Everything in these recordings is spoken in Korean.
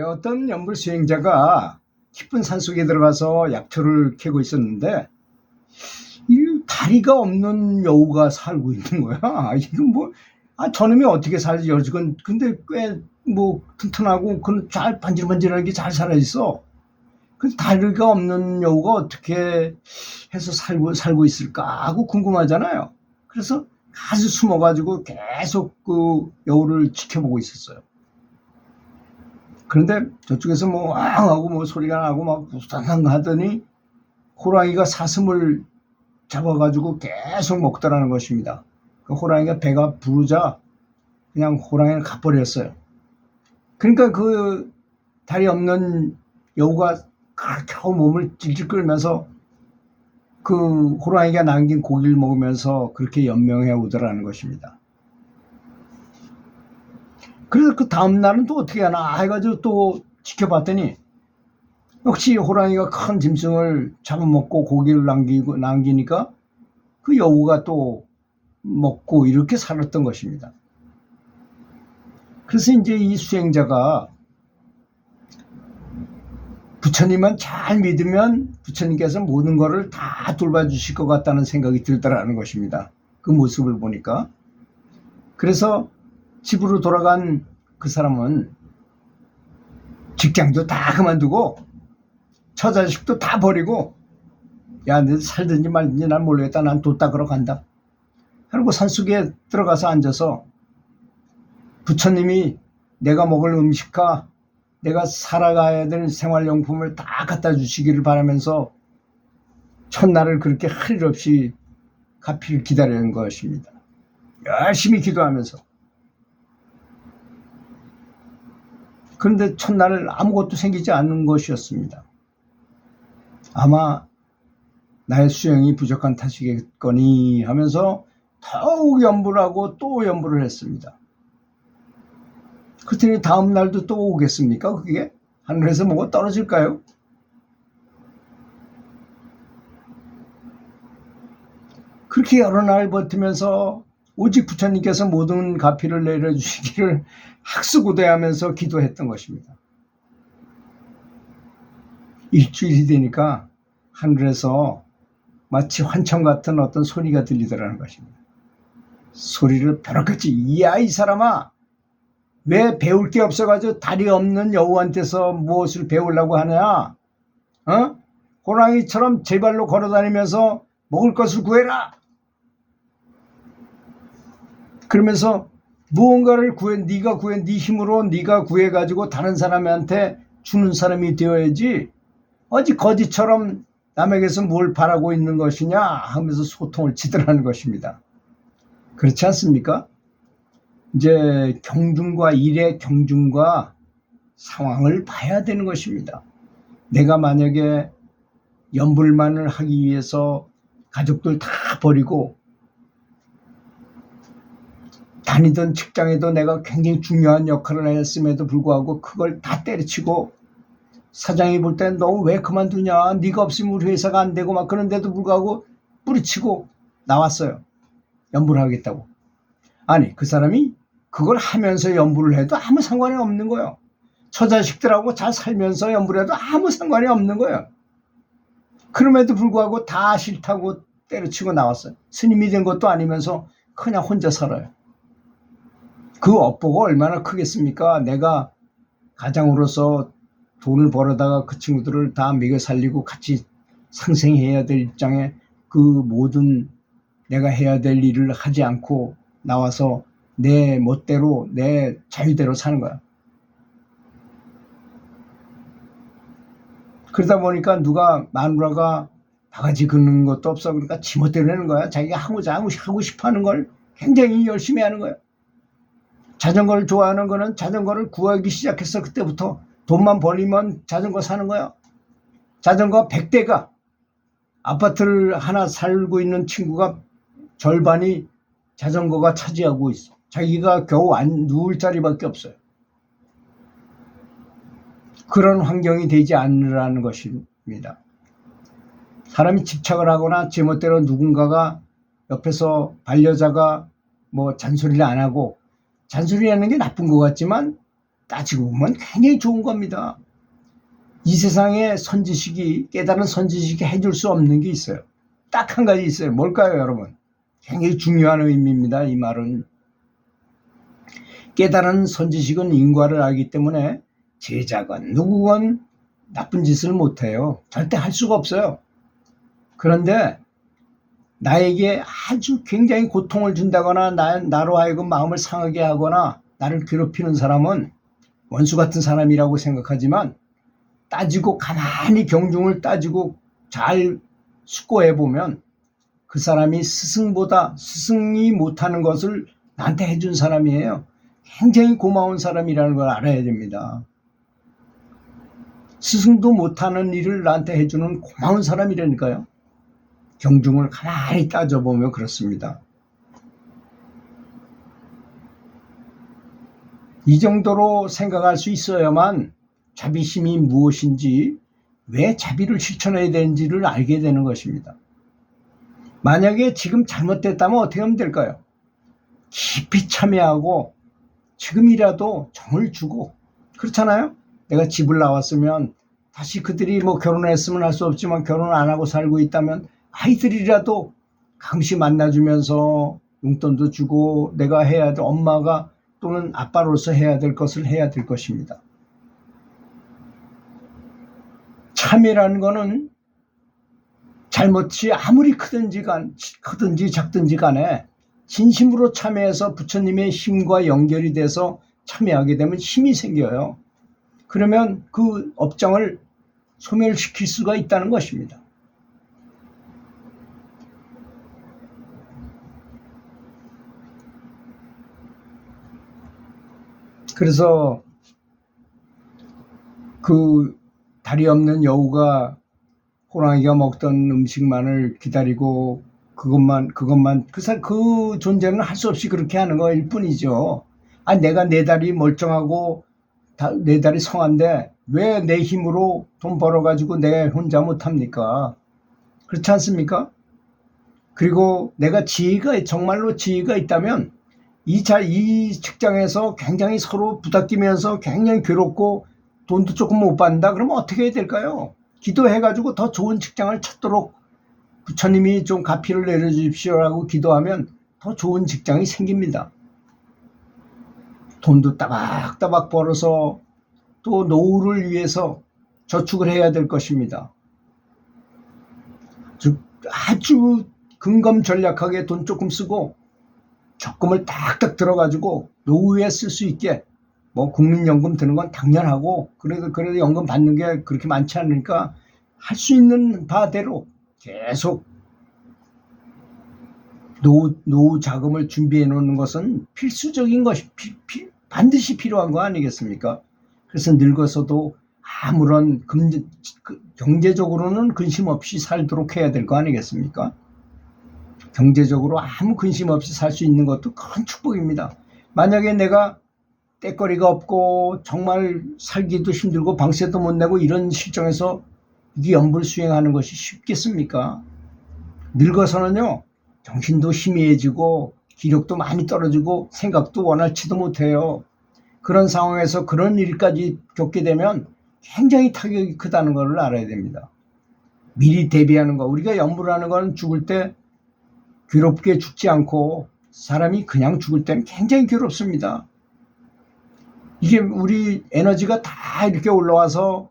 어떤 연불 수행자가 깊은 산속에 들어가서 약초를 캐고 있었는데 이 다리가 없는 여우가 살고 있는 거야. 이거 뭐, 저놈이 어떻게 살지? 여지건 근데 꽤 뭐 튼튼하고 잘 반질반질하게 잘 살아 있어. 그 다리가 없는 여우가 어떻게 해서 살고 있을까 하고 궁금하잖아요. 그래서 아주 숨어가지고 계속 그 여우를 지켜보고 있었어요. 그런데 저쪽에서 뭐 앙 하고 뭐 소리가 나고 막 부스탕 하더니 호랑이가 사슴을 잡아가지고 계속 먹더라는 것입니다. 그 호랑이가 배가 부르자 그냥 호랑이를 가버렸어요. 그러니까 그 다리 없는 여우가 겨우 몸을 질질 끌면서 그 호랑이가 남긴 고기를 먹으면서 그렇게 연명해 오더라는 것입니다. 그래서 그 다음날은 또 어떻게 하나 해가지고 또 지켜봤더니 역시 호랑이가 큰 짐승을 잡아먹고 고기를 남기니까 그 여우가 또 먹고 이렇게 살았던 것입니다. 그래서 이제 이 수행자가 부처님만 잘 믿으면 부처님께서 모든 것을 다 돌봐주실 것 같다는 생각이 들더라는 것입니다. 그 모습을 보니까. 그래서 집으로 돌아간 그 사람은 직장도 다 그만두고 처자식도 다 버리고 야, 너 살든지 말든지 난 모르겠다. 난 돛 닦으러 간다. 그리고 산속에 들어가서 앉아서 부처님이 내가 먹을 음식과 내가 살아가야 될 생활용품을 다 갖다 주시기를 바라면서 첫날을 그렇게 할 일 없이 가피를 기다리는 것입니다. 열심히 기도하면서. 그런데 첫날 아무것도 생기지 않는 것이었습니다. 아마 나의 수행이 부족한 탓이겠거니 하면서 더욱 염불을 하고 또 염불을 했습니다. 그랬더니 다음 날도 또 오겠습니까? 그게 하늘에서 뭐가 떨어질까요? 그렇게 여러 날 버티면서 오직 부처님께서 모든 가피를 내려주시기를 학수고대하면서 기도했던 것입니다. 일주일이 되니까 하늘에서 마치 환청 같은 어떤 소리가 들리더라는 것입니다. 소리를 벼락같이 야, 이 사람아, 왜 배울 게 없어가지고 다리 없는 여우한테서 무엇을 배우려고 하냐? 호랑이처럼 제 발로 걸어다니면서 먹을 것을 구해라. 그러면서 무언가를 네가 구해, 네 힘으로 네가 구해가지고 다른 사람한테 주는 사람이 되어야지. 어찌 거지처럼 남에게서 뭘 바라고 있는 것이냐 하면서 소통을 치더라는 것입니다. 그렇지 않습니까? 이제 경중과 일의 경중과 상황을 봐야 되는 것입니다. 내가 만약에 염불만을 하기 위해서 가족들 다 버리고 다니던 직장에도 내가 굉장히 중요한 역할을 했음에도 불구하고 그걸 다 때려치고 사장이 볼 땐 너 왜 그만두냐, 네가 없으면 우리 회사가 안 되고 막 그런데도 불구하고 뿌리치고 나왔어요. 염불을 하겠다고. 아니, 그 사람이 그걸 하면서 염불을 해도 아무 상관이 없는 거예요. 처자식들하고 잘 살면서 염불을 해도 아무 상관이 없는 거예요. 그럼에도 불구하고 다 싫다고 때려치고 나왔어요. 스님이 된 것도 아니면서 그냥 혼자 살아요. 그 업보가 얼마나 크겠습니까? 내가 가장으로서 돈을 벌어다가 그 친구들을 다 먹여 살리고 같이 상생해야 될 입장에 그 모든 내가 해야 될 일을 하지 않고 나와서 내 멋대로 내 자유대로 사는 거야. 그러다 보니까 누가 마누라가 바가지 긋는 것도 없어. 그러니까 지멋대로 하는 거야. 자기가 하고 싶어 하는 걸 굉장히 열심히 하는 거야. 자전거를 좋아하는 거는 자전거를 구하기 시작했어. 그때부터 돈만 벌리면 자전거 사는 거야. 자전거 100대가 아파트를 하나 살고 있는 친구가 절반이 자전거가 차지하고 있어. 자기가 겨우 안 누울 자리밖에 없어요. 그런 환경이 되지 않으라는 것입니다. 사람이 집착을 하거나 제멋대로 누군가가 옆에서 반려자가 뭐 잔소리를 안 하고, 잔소리하는 게 나쁜 것 같지만 따지고 보면 굉장히 좋은 겁니다. 이 세상에 선지식이, 깨달은 선지식이 해줄 수 없는 게 있어요. 딱 한 가지 있어요. 뭘까요, 여러분? 굉장히 중요한 의미입니다. 이 말은. 깨달은 선지식은 인과를 알기 때문에 제자건 누구건 나쁜 짓을 못해요. 절대 할 수가 없어요. 그런데 나에게 아주 굉장히 고통을 준다거나 나로 하여금 마음을 상하게 하거나 나를 괴롭히는 사람은 원수 같은 사람이라고 생각하지만 따지고 가만히 경중을 따지고 잘 숙고해 보면 그 사람이 스승이 못하는 것을 나한테 해준 사람이에요. 굉장히 고마운 사람이라는 걸 알아야 됩니다. 스승도 못하는 일을 나한테 해주는 고마운 사람이라니까요. 경중을 가만히 따져보면 그렇습니다. 이 정도로 생각할 수 있어야만 자비심이 무엇인지, 왜 자비를 실천해야 되는지를 알게 되는 것입니다. 만약에 지금 잘못됐다면 어떻게 하면 될까요? 깊이 참여하고 지금이라도 정을 주고, 그렇잖아요? 내가 집을 나왔으면 다시 그들이 뭐 결혼했으면 할 수 없지만 결혼 안 하고 살고 있다면 아이들이라도 가끔씩 만나주면서 용돈도 주고 내가 해야 될, 엄마가 또는 아빠로서 해야 될 것을 해야 될 것입니다. 참여라는 거는 잘못이 아무리 크든지 작든지 간에 진심으로 참여해서 부처님의 힘과 연결이 돼서 참여하게 되면 힘이 생겨요. 그러면 그 업장을 소멸시킬 수가 있다는 것입니다. 그래서 그 다리 없는 여우가 호랑이가 먹던 음식만을 기다리고 그것만 그 존재는 할 수 없이 그렇게 하는 거일 뿐이죠. 내가 내 다리 멀쩡하고 내 다리 성한데 왜 내 힘으로 돈 벌어가지고 내 혼자 못합니까? 그렇지 않습니까? 그리고 내가 정말로 지혜가 있다면 이 직장에서 굉장히 서로 부닥기면서 굉장히 괴롭고 돈도 조금 못 받는다 그러면 어떻게 해야 될까요? 기도해가지고 더 좋은 직장을 찾도록 부처님이 좀 가피를 내려주십시오라고 기도하면 더 좋은 직장이 생깁니다. 돈도 따박따박 벌어서 또 노후를 위해서 저축을 해야 될 것입니다. 아주 근검전략하게 돈 조금 쓰고 적금을 딱딱 들어가지고 노후에 쓸 수 있게, 뭐 국민연금 드는 건 당연하고 그래도 연금 받는 게 그렇게 많지 않으니까 할 수 있는 바대로 계속 노후 자금을 준비해 놓는 것은 필수적인 것이 반드시 필요한 거 아니겠습니까? 그래서 늙어서도 아무런 경제적으로는 근심 없이 살도록 해야 될 거 아니겠습니까? 경제적으로 아무 근심 없이 살 수 있는 것도 큰 축복입니다. 만약에 내가 떼거리가 없고 정말 살기도 힘들고 방세도 못 내고 이런 실정에서 이 연불 수행하는 것이 쉽겠습니까? 늙어서는요, 정신도 희미해지고 기력도 많이 떨어지고 생각도 원활치도 못해요. 그런 상황에서 그런 일까지 겪게 되면 굉장히 타격이 크다는 걸 알아야 됩니다. 미리 대비하는 거. 우리가 연불하는 건 죽을 때 괴롭게 죽지 않고 사람이 그냥 죽을 때는 굉장히 괴롭습니다. 이게 우리 에너지가 다 이렇게 올라와서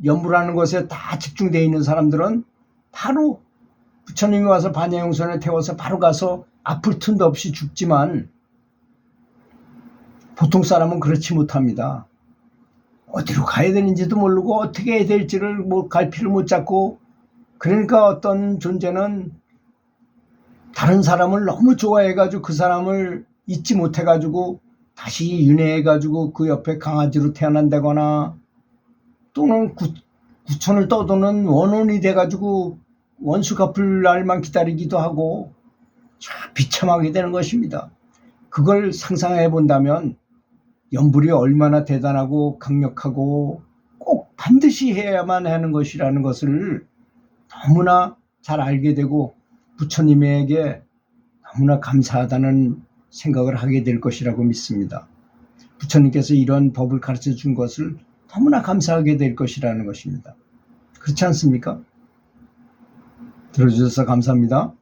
연불하는 것에 다 집중되어 있는 사람들은 바로 부처님이 와서 반야용선에 태워서 바로 가서 아플 틈도 없이 죽지만 보통 사람은 그렇지 못합니다. 어디로 가야 되는지도 모르고 어떻게 해야 될지를 갈피를 못 잡고, 그러니까 어떤 존재는 다른 사람을 너무 좋아해가지고 그 사람을 잊지 못해가지고 다시 윤회해가지고 그 옆에 강아지로 태어난다거나, 또는 구천을 떠도는 원혼이 돼가지고 원수 갚을 날만 기다리기도 하고 비참하게 되는 것입니다. 그걸 상상해 본다면 연불이 얼마나 대단하고 강력하고 꼭 반드시 해야만 하는 것이라는 것을 너무나 잘 알게 되고 부처님에게 너무나 감사하다는 생각을 하게 될 것이라고 믿습니다. 부처님께서 이런 법을 가르쳐 준 것을 너무나 감사하게 될 것이라는 것입니다. 그렇지 않습니까? 들어주셔서 감사합니다.